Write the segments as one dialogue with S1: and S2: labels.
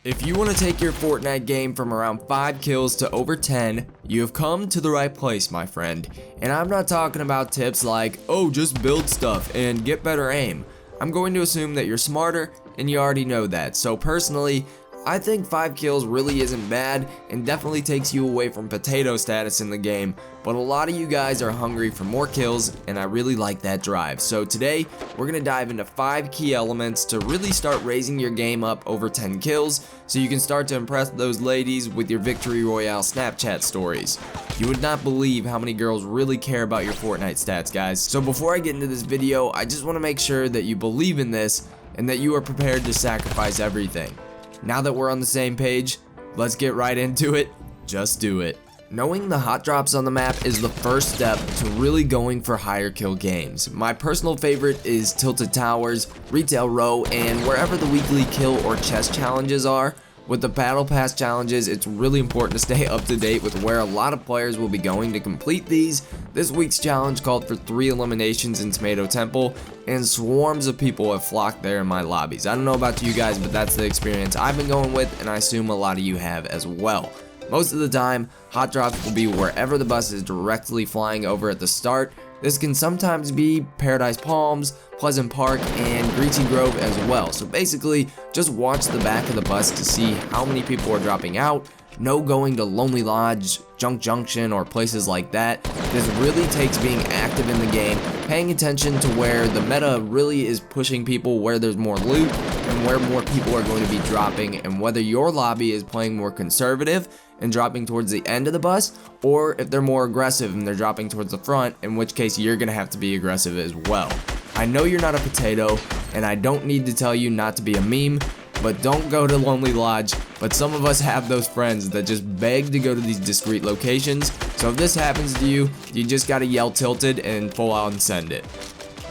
S1: If you want to take your Fortnite game from around 5 kills to over 10, you have come to the right place, my friend. And I'm not talking about tips like, oh, just build stuff and get better aim. I'm going to assume that you're smarter and you already know that. So personally, I think 5 kills really isn't bad and definitely takes you away from potato status in the game, but a lot of you guys are hungry for more kills and I really like that drive. So today, we're going to dive into 5 key elements to really start raising your game up over 10 kills so you can start to impress those ladies with your Victory Royale Snapchat stories. You would not believe how many girls really care about your Fortnite stats, guys. So before I get into this video, I just want to make sure that you believe in this and that you are prepared to sacrifice everything. Now that we're on the same page, let's get right into it. Just do it. Knowing the hot drops on the map is the first step to really going for higher kill games. My personal favorite is Tilted Towers, Retail Row, and wherever the weekly kill or chest challenges are. With the Battle Pass challenges, it's really important to stay up to date with where a lot of players will be going to complete these. This week's challenge called for 3 eliminations in Tomato Temple, and swarms of people have flocked there in my lobbies. I don't know about you guys, but that's the experience I've been going with, and I assume a lot of you have as well. Most of the time, hot drops will be wherever the bus is directly flying over at the start. This can sometimes be Paradise Palms, Pleasant Park, and Greasy Grove as well. So basically, just watch the back of the bus to see how many people are dropping out. No going to Lonely Lodge, Junk Junction, or places like that. This really takes being active in the game, paying attention to where the meta really is pushing people, where there's more loot, and where more people are going to be dropping, and whether your lobby is playing more conservative and dropping towards the end of the bus, or if they're more aggressive and they're dropping towards the front, in which case you're going to have to be aggressive as well. I know you're not a potato, and I don't need to tell you not to be a meme, but don't go to Lonely Lodge. But some of us have those friends that just beg to go to these discreet locations, so if this happens to you, you just gotta yell tilted and full out and send it.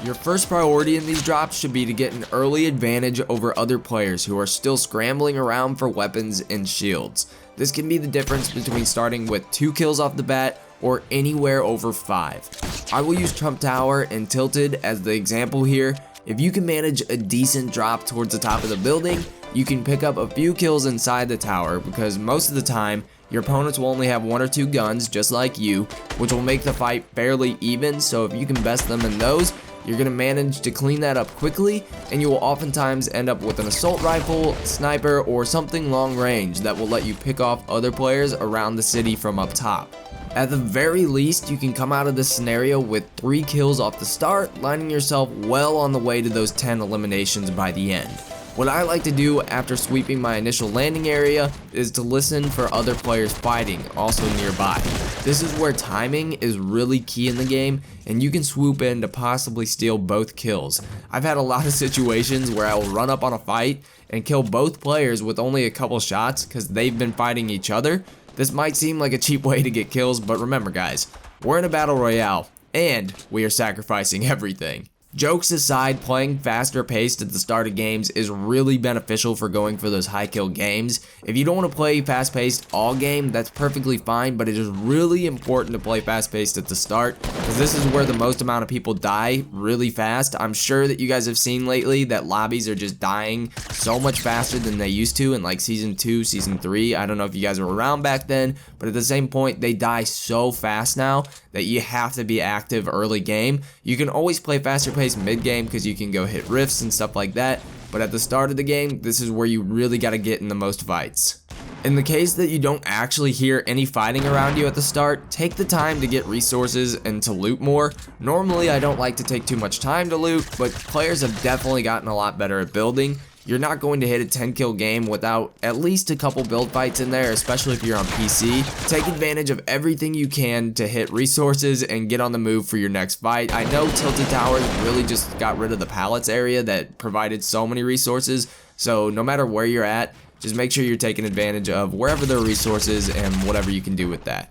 S1: Your first priority in these drops should be to get an early advantage over other players who are still scrambling around for weapons and shields. This can be the difference between starting with 2 kills off the bat or anywhere over 5. I will use Trump Tower and Tilted as the example here. If you can manage a decent drop towards the top of the building, you can pick up a few kills inside the tower, because most of the time, your opponents will only have 1 or 2 guns just like you, which will make the fight fairly even. So if you can best them in those, you're going to manage to clean that up quickly, and you will oftentimes end up with an assault rifle, sniper, or something long range that will let you pick off other players around the city from up top. At the very least, you can come out of this scenario with 3 kills off the start, lining yourself well on the way to those 10 eliminations by the end. What I like to do after sweeping my initial landing area is to listen for other players fighting also nearby. This is where timing is really key in the game, and you can swoop in to possibly steal both kills. I've had a lot of situations where I will run up on a fight and kill both players with only a couple shots because they've been fighting each other. This might seem like a cheap way to get kills, but remember guys, we're in a battle royale, and we are sacrificing everything. Jokes aside, playing faster paced at the start of games is really beneficial for going for those high kill games. If you don't want to play fast paced all game, that's perfectly fine, but it is really important to play fast paced at the start, because this is where the most amount of people die really fast. I'm sure that you guys have seen lately that lobbies are just dying so much faster than they used to in like season 2, season 3. I don't know if you guys were around back then, but at the same point, they die so fast now that you have to be active early game. You can always play faster paced mid game because you can go hit rifts and stuff like that, but at the start of the game, this is where you really got to get in the most fights. In the case that you don't actually hear any fighting around you at the start, take the time to get resources and to loot more. Normally I don't like to take too much time to loot, but players have definitely gotten a lot better at building. You're not going to hit a 10 kill game without at least a couple build fights in there, especially if you're on PC. Take advantage of everything you can to hit resources and get on the move for your next fight. I know Tilted Towers really just got rid of the pallets area that provided so many resources, so no matter where you're at, just make sure you're taking advantage of wherever there are resources and whatever you can do with that.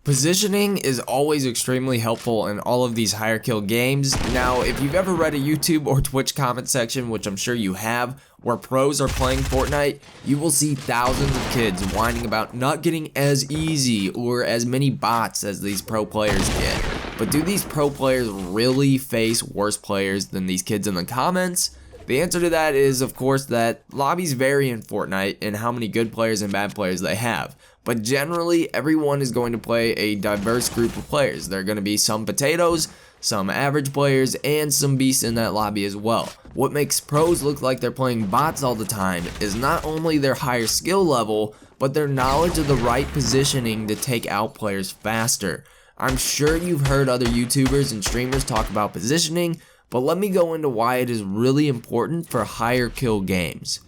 S1: Positioning is always extremely helpful in all of these higher kill games. Now, if you've ever read a YouTube or Twitch comment section, which I'm sure you have, where pros are playing Fortnite, you will see thousands of kids whining about not getting as easy or as many bots as these pro players get. But do these pro players really face worse players than these kids in the comments? The answer to that is, of course, that lobbies vary in Fortnite and how many good players and bad players they have. But generally, everyone is going to play a diverse group of players. There are going to be some potatoes, some average players, and some beasts in that lobby as well. What makes pros look like they're playing bots all the time is not only their higher skill level, but their knowledge of the right positioning to take out players faster. I'm sure you've heard other YouTubers and streamers talk about positioning, but let me go into why it is really important for higher kill games.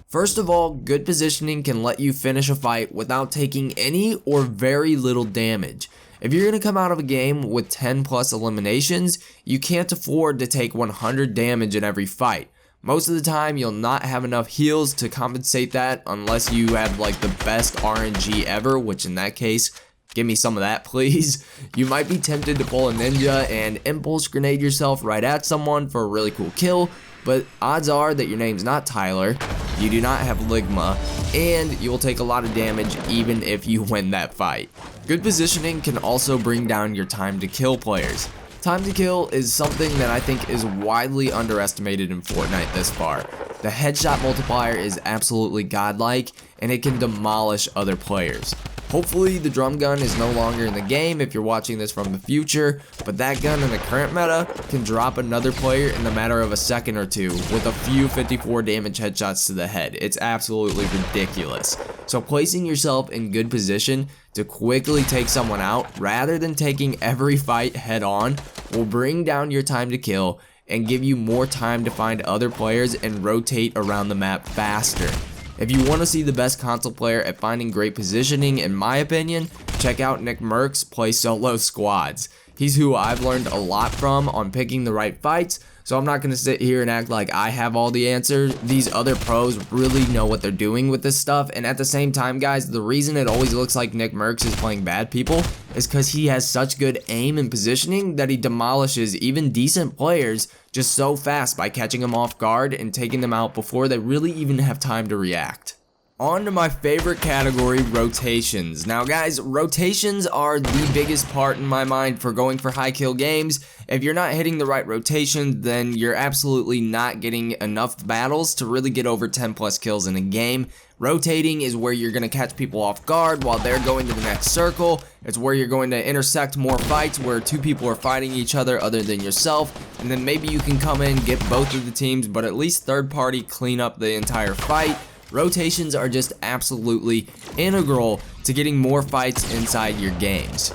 S1: First of all, good positioning can let you finish a fight without taking any or very little damage. If you're going to come out of a game with 10 plus eliminations, you can't afford to take 100 damage in every fight. Most of the time, you'll not have enough heals to compensate that unless you have like the best RNG ever, which in that case, give me some of that please. You might be tempted to pull a ninja and impulse grenade yourself right at someone for a really cool kill, but odds are that your name's not Tyler, you do not have Ligma, and you will take a lot of damage even if you win that fight. Good positioning can also bring down your time to kill players. Time to kill is something that I think is widely underestimated in Fortnite this far. The headshot multiplier is absolutely godlike, and it can demolish other players. Hopefully the drum gun is no longer in the game if you're watching this from the future, but that gun in the current meta can drop another player in the matter of a second or two with a few 54 damage headshots to the head. It's absolutely ridiculous. So placing yourself in good position to quickly take someone out rather than taking every fight head on will bring down your time to kill and give you more time to find other players and rotate around the map faster. If you want to see the best console player at finding great positioning, in my opinion, check out Nick Merckx play solo squads. He's who I've learned a lot from on picking the right fights, so I'm not going to sit here and act like I have all the answers. These other pros really know what they're doing with this stuff, and at the same time, guys, the reason it always looks like Nick Merckx is playing bad people is because he has such good aim and positioning that he demolishes even decent players just so fast by catching them off guard and taking them out before they really even have time to react. On to my favorite category, rotations. Now guys, rotations are the biggest part in my mind for going for high kill games. If you're not hitting the right rotation, then you're absolutely not getting enough battles to really get over 10 plus kills in a game. Rotating is where you're going to catch people off guard while they're going to the next circle. It's where you're going to intersect more fights where two people are fighting each other other than yourself, and then maybe you can come in, get both of the teams, but at least third party clean up the entire fight. Rotations are just absolutely integral to getting more fights inside your games.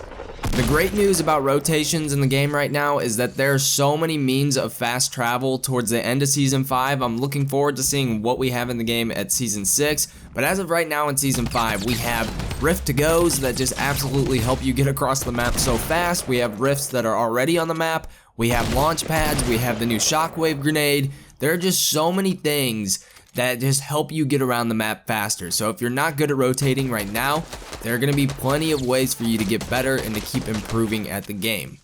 S1: The great news about rotations in the game right now is that there are so many means of fast travel towards the end of Season 5. I'm looking forward to seeing what we have in the game at Season 6, but as of right now in Season 5, we have rift to goes that just absolutely help you get across the map so fast. We have rifts that are already on the map. We have launch pads. We have the new shockwave grenade. There are just so many things that just help you get around the map faster. So if you're not good at rotating right now, there are going to be plenty of ways for you to get better and to keep improving at the game.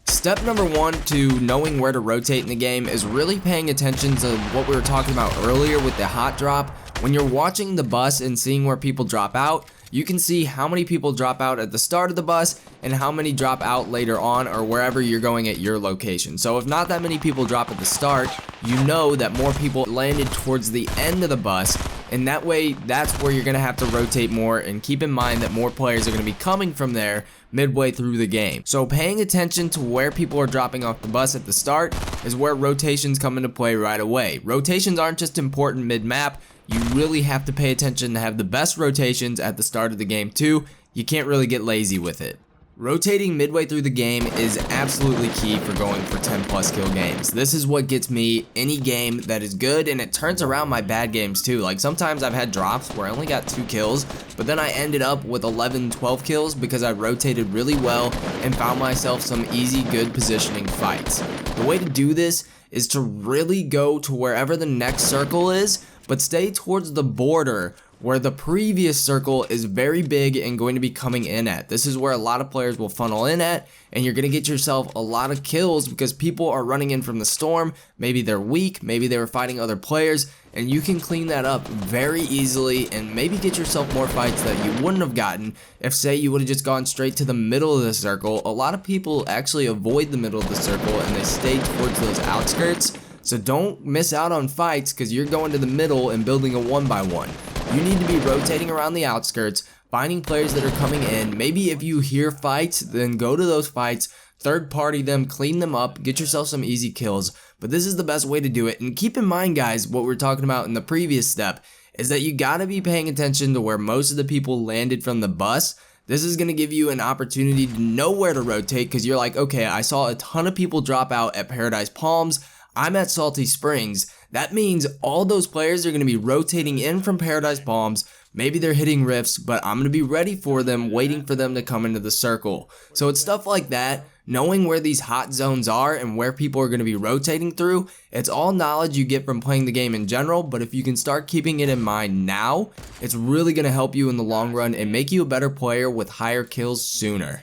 S1: Step number 1 to knowing where to rotate in the game is really paying attention to what we were talking about earlier with the hot drop. When you're watching the bus and seeing where people drop out, you can see how many people drop out at the start of the bus and how many drop out later on or wherever you're going at your location. So if not that many people drop at the start, you know that more people landed towards the end of the bus, and that way that's where you're going to have to rotate more, and keep in mind that more players are going to be coming from there midway through the game. So paying attention to where people are dropping off the bus at the start is where rotations come into play right away. Rotations aren't just important mid-map. You really have to pay attention to have the best rotations at the start of the game too. You can't really get lazy with it. Rotating midway through the game is absolutely key for going for 10 plus kill games. This is what gets me any game that is good, and it turns around my bad games too. Like sometimes I've had drops where I only got 2 kills, but then I ended up with 11, 12 kills because I rotated really well and found myself some easy, good positioning fights. The way to do this is to really go to wherever the next circle is, but stay towards the border where the previous circle is very big and going to be coming in at. This is where a lot of players will funnel in at, and you're going to get yourself a lot of kills because people are running in from the storm. Maybe they're weak, maybe they were fighting other players, and you can clean that up very easily and maybe get yourself more fights that you wouldn't have gotten if, say, you would have just gone straight to the middle of the circle. A lot of people actually avoid the middle of the circle and they stay towards those outskirts. So don't miss out on fights because you're going to the middle and building a 1x1. You need to be rotating around the outskirts, finding players that are coming in. Maybe if you hear fights, then go to those fights, third party them, clean them up, get yourself some easy kills. But this is the best way to do it. And keep in mind, guys, what we were talking about in the previous step is that you got to be paying attention to where most of the people landed from the bus. This is going to give you an opportunity to know where to rotate because you're like, okay, I saw a ton of people drop out at Paradise Palms. I'm at Salty Springs. That means all those players are going to be rotating in from Paradise Palms. Maybe they're hitting rifts, but I'm going to be ready for them, waiting for them to come into the circle. So it's stuff like that. Knowing where these hot zones are and where people are going to be rotating through, it's all knowledge you get from playing the game in general, but if you can start keeping it in mind now, it's really going to help you in the long run and make you a better player with higher kills sooner.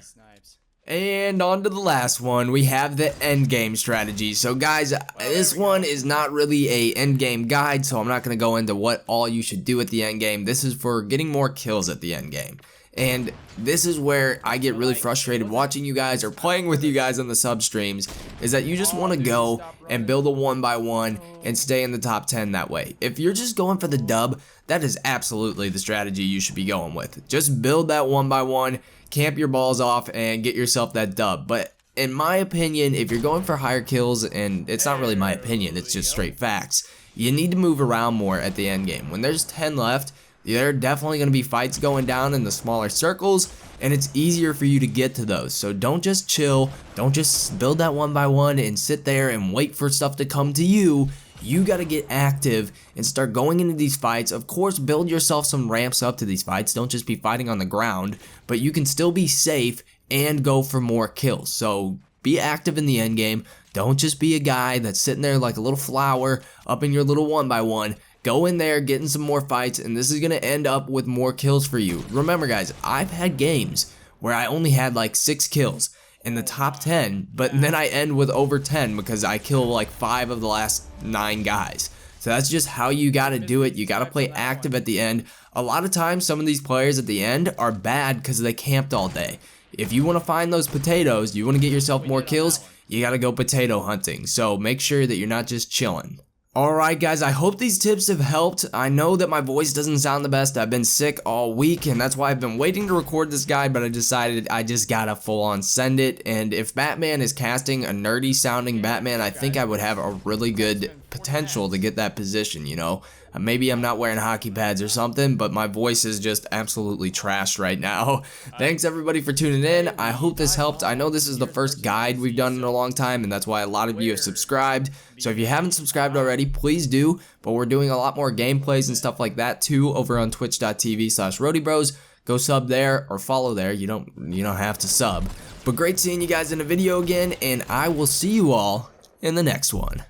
S1: And on to the last one, we have the end game strategy. So guys, this one is not really a end game guide, so I'm not going to go into what all you should do at the end game. This is for getting more kills at the end game. And this is where I get really frustrated watching you guys or playing with you guys on the sub streams, is that you just want to go and build a 1x1 and stay in the top 10 that way. If you're just going for the dub, that is absolutely the strategy you should be going with. Just build that 1x1, camp your balls off, and get yourself that dub. But in my opinion, if you're going for higher kills, and it's not really my opinion, it's just straight facts, you need to move around more at the end game. When there's 10 left, there are definitely going to be fights going down in the smaller circles, and it's easier for you to get to those. So don't just chill, don't just build that 1x1 and sit there and wait for stuff to come to you. You got to get active and start going into these fights. Of course, build yourself some ramps up to these fights. Don't just be fighting on the ground, but you can still be safe and go for more kills. So be active in the end game. Don't just be a guy that's sitting there like a little flower up in your little 1x1. Go in there, get in some more fights, and this is going to end up with more kills for you. Remember, guys, I've had games where I only had like 6 kills in the top 10, but then I end with over 10 because I kill like 5 of the last 9 guys. So that's just how you got to do it. You got to play active at the end. A lot of times, some of these players at the end are bad because they camped all day. If you want to find those potatoes, you want to get yourself more kills, you got to go potato hunting. So make sure that you're not just chilling. Alright guys, I hope these tips have helped. I know that my voice doesn't sound the best. I've been sick all week, and that's why I've been waiting to record this guide, but I decided I just gotta full on send it. And if Batman is casting a nerdy sounding Batman, I think I would have a really good potential to get that position, you know? Maybe I'm not wearing hockey pads or something, but my voice is just absolutely trashed right now. Thanks everybody for tuning in. I hope this helped. I know this is the first guide we've done in a long time, and that's why a lot of you have subscribed. So if you haven't subscribed already, please do. But we're doing a lot more gameplays and stuff like that too over on twitch.tv/RodeyBros. Go sub there or follow there. You don't have to sub. But great seeing you guys in a video again, and I will see you all in the next one.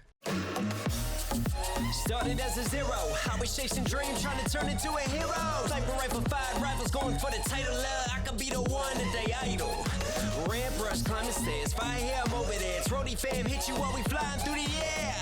S2: Started as a zero, I was chasing dreams, trying to turn into a hero. Sniper rifle, 5 rifles, going for the title. I could be the one that they idol. Red brush, climb the stairs, fire here, I'm over there. It's Rodey fam, hit you while we flying through the air.